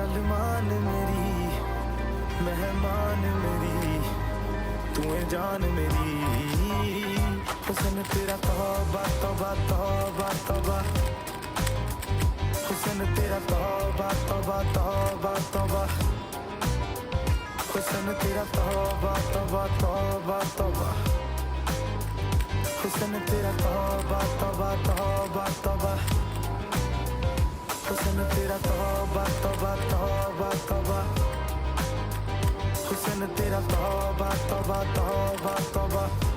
सलमान मेरी मेहमान मेरी, तू है जान मेरी। हुस्न तेरा तौबा तौबा तौबा तौबा, हुस्न तेरा तौबा तौबा तौबा तौबा, हुस्न तेरा तौबा तौबा तौबा तौबा, हुस्न तेरा तौबा तौबा तौबा तौबा, हुस्न तेरा तौबा तौबा तौबा तौबा, हुस्न तेरा तौबा तौबा तौबा तौबा।